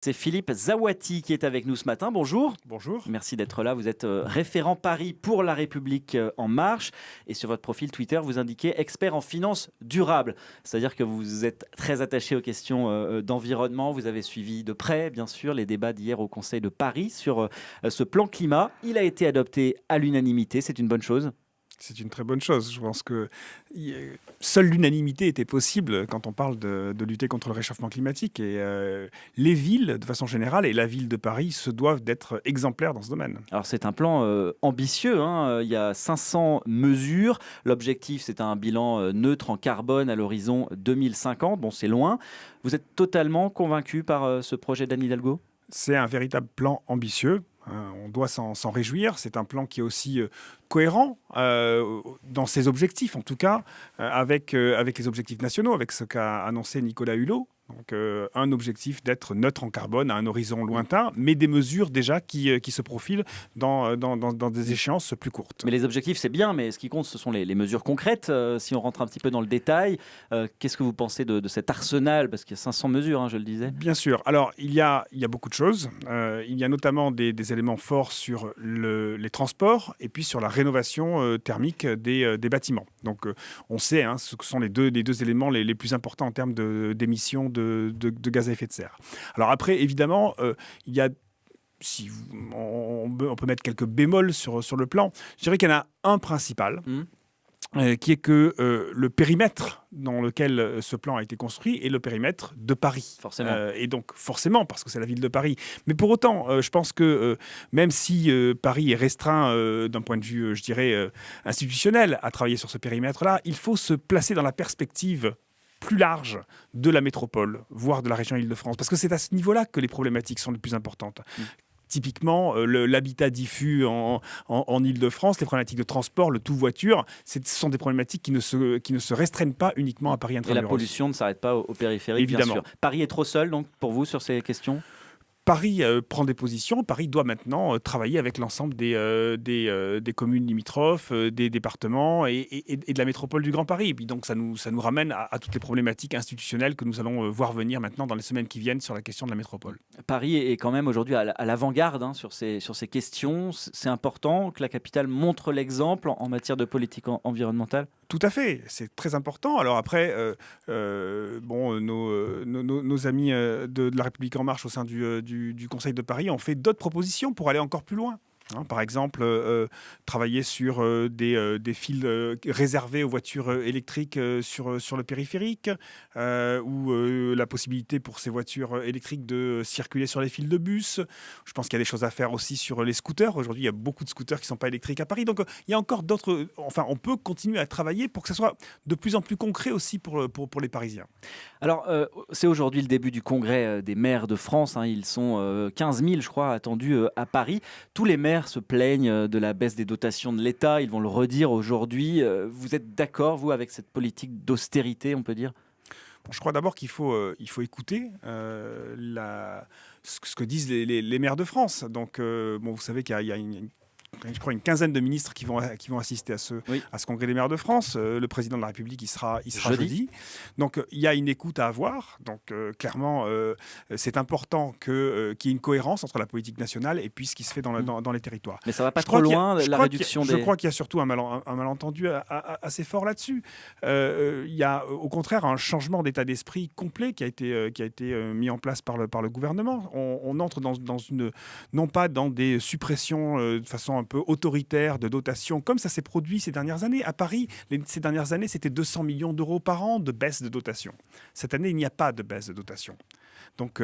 C'est Philippe Zawati qui est avec nous ce matin. Bonjour. Bonjour. Merci d'être là. Vous êtes référent Paris pour La République En Marche. Et sur votre profil Twitter, vous indiquez expert en finances durables. C'est-à-dire que vous êtes très attaché aux questions d'environnement. Vous avez suivi de près, bien sûr, les débats d'hier au Conseil de Paris sur ce plan climat. Il a été adopté à l'unanimité. C'est une bonne chose. C'est une très bonne chose. Je pense que seule l'unanimité était possible quand on parle de lutter contre le réchauffement climatique. Et les villes, de façon générale, et la ville de Paris se doivent d'être exemplaires dans ce domaine. Alors c'est un plan ambitieux, hein. Il y a 500 mesures. L'objectif, c'est un bilan neutre en carbone à l'horizon 2050. Bon, c'est loin. Vous êtes totalement convaincu par ce projet d'Anne Hidalgo ? C'est un véritable plan ambitieux. On doit s'en réjouir. C'est un plan qui est aussi cohérent dans ses objectifs, en tout cas, avec les objectifs nationaux, avec ce qu'a annoncé Nicolas Hulot. Donc un objectif d'être neutre en carbone à un horizon lointain, mais des mesures déjà qui se profilent dans des échéances plus courtes. Mais les objectifs, c'est bien, mais ce qui compte, ce sont les mesures concrètes. Si on rentre un petit peu dans le détail, qu'est-ce que vous pensez de cet arsenal ? Parce qu'il y a 500 mesures, hein, je le disais. Bien sûr. Alors, il y a beaucoup de choses. Il y a notamment des éléments forts sur les transports et puis sur la rénovation thermique des bâtiments. Donc, on sait ce que sont les deux éléments les plus importants en termes d'émissions de gaz à effet de serre. Alors après, évidemment, il y a on peut mettre quelques bémols sur le plan. Je dirais qu'il y en a un principal, qui est que le périmètre dans lequel ce plan a été construit est le périmètre de Paris. Forcément. Et donc forcément, parce que c'est la ville de Paris. Mais pour autant, je pense que même si Paris est restreint d'un point de vue, je dirais, institutionnel à travailler sur ce périmètre-là, il faut se placer dans la perspective plus large de la métropole, voire de la région Île-de-France. Parce que c'est à ce niveau-là que les problématiques sont les plus importantes. Typiquement, l'habitat diffus en Île-de-France, les problématiques de transport, le tout-voiture, ce sont des problématiques qui ne se restreignent pas uniquement à Paris intramuros. Et la pollution ne s'arrête pas au périphérique, Évidemment. bien sûr. Paris est trop seul, donc, pour vous, sur ces questions ? Paris prend des positions. Paris doit maintenant travailler avec l'ensemble des communes limitrophes, des départements et de la métropole du Grand Paris. Et puis donc ça nous ramène à toutes les problématiques institutionnelles que nous allons voir venir maintenant dans les semaines qui viennent sur la question de la métropole. Paris est quand même aujourd'hui à l'avant-garde sur ces questions. C'est important que la capitale montre l'exemple en matière de politique environnementale ? Tout à fait, c'est très important. Alors après, nos amis de La République En Marche au sein du Conseil de Paris ont fait d'autres propositions pour aller encore plus loin. Par exemple, travailler sur des fils réservés aux voitures électriques sur le périphérique, ou la possibilité pour ces voitures électriques de circuler sur les fils de bus. Je pense qu'il y a des choses à faire aussi sur les scooters. Aujourd'hui, il y a beaucoup de scooters qui ne sont pas électriques à Paris. Donc, il y a encore d'autres... Enfin, on peut continuer à travailler pour que ce soit de plus en plus concret aussi pour les Parisiens. Alors, c'est aujourd'hui le début du congrès des maires de France. Ils sont 15 000, je crois, attendus à Paris. Tous les maires se plaignent de la baisse des dotations de l'État. Ils vont le redire aujourd'hui. Vous êtes d'accord, vous, avec cette politique d'austérité, on peut dire ? Je crois d'abord qu'il faut écouter ce que disent les maires de France. Donc, vous savez qu'il y a je crois une quinzaine de ministres qui vont assister à ce congrès des maires de France. Le président de la République, il sera jeudi. Donc, il y a une écoute à avoir. Donc, clairement, c'est important qu'il y ait une cohérence entre la politique nationale et puis ce qui se fait dans les territoires. Mais ça va pas trop loin, la réduction des... Je crois qu'il y a surtout un malentendu assez fort là-dessus. Il y a au contraire un changement d'état d'esprit complet qui a été mis en place par le gouvernement. On entre non pas dans des suppressions de façon un peu autoritaire de dotation, comme ça s'est produit ces dernières années. À Paris, ces dernières années, c'était 200 millions d'euros par an de baisse de dotation. Cette année, il n'y a pas de baisse de dotation. Donc,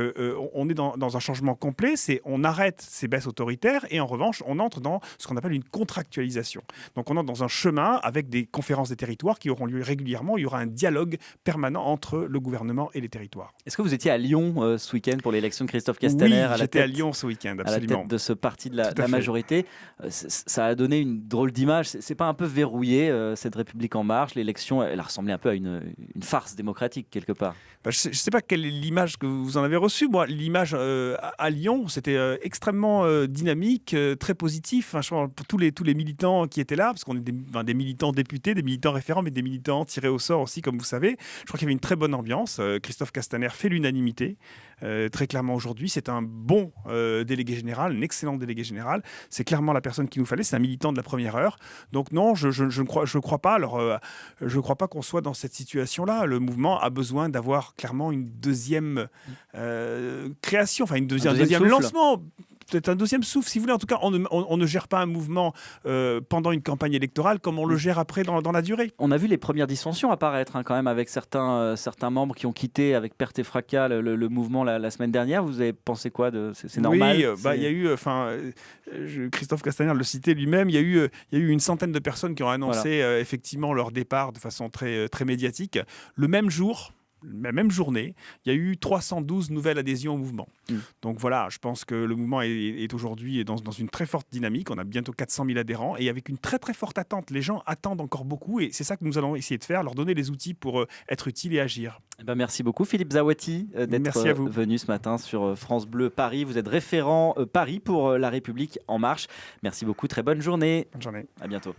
on est dans un changement complet. On arrête ces baisses autoritaires et en revanche, on entre dans ce qu'on appelle une contractualisation. Donc, on entre dans un chemin avec des conférences des territoires qui auront lieu régulièrement. Il y aura un dialogue permanent entre le gouvernement et les territoires. Est-ce que vous étiez à Lyon ce week-end pour l'élection de Christophe Castaner? Oui, j'étais à Lyon ce week-end, absolument. À la tête de ce parti de la majorité. Ça a donné une drôle d'image. C'est pas un peu verrouillé, cette République En Marche? L'élection, elle a ressemblé un peu à une farce démocratique, quelque part. Je ne sais pas quelle est l'image que vous en avez reçu. Moi, l'image à Lyon, c'était extrêmement dynamique, très positif. Enfin, je pense, pour tous les militants qui étaient là, parce qu'on est des militants députés, des militants référents, mais des militants tirés au sort aussi, comme vous savez. Je crois qu'il y avait une très bonne ambiance. Christophe Castaner fait l'unanimité. Très clairement aujourd'hui, c'est un bon délégué général, un excellent délégué général. C'est clairement la personne qu'il nous fallait. C'est un militant de la première heure. Donc non, je ne crois pas. Alors, je ne crois pas qu'on soit dans cette situation-là. Le mouvement a besoin d'avoir clairement une deuxième création, enfin un deuxième lancement. Peut-être un deuxième souffle, si vous voulez. En tout cas, on ne gère pas un mouvement pendant une campagne électorale comme on le gère après dans la durée. On a vu les premières dissensions apparaître quand même avec certains membres qui ont quitté avec perte et fracas le mouvement la semaine dernière. Vous avez pensé quoi c'est normal? Oui, il y a eu, Christophe Castaner le citait lui-même, il y a eu une centaine de personnes qui ont annoncé effectivement leur départ de façon très, très médiatique. Le même jour, la même journée, il y a eu 312 nouvelles adhésions au mouvement. Donc voilà, je pense que le mouvement est aujourd'hui dans une très forte dynamique. On a bientôt 400 000 adhérents et avec une très très forte attente. Les gens attendent encore beaucoup et c'est ça que nous allons essayer de faire, leur donner les outils pour être utiles et agir. Merci beaucoup Philippe Zawati d'être venu ce matin sur France Bleu Paris. Vous êtes référent Paris pour La République En Marche. Merci beaucoup, très bonne journée. Bonne journée. À bientôt.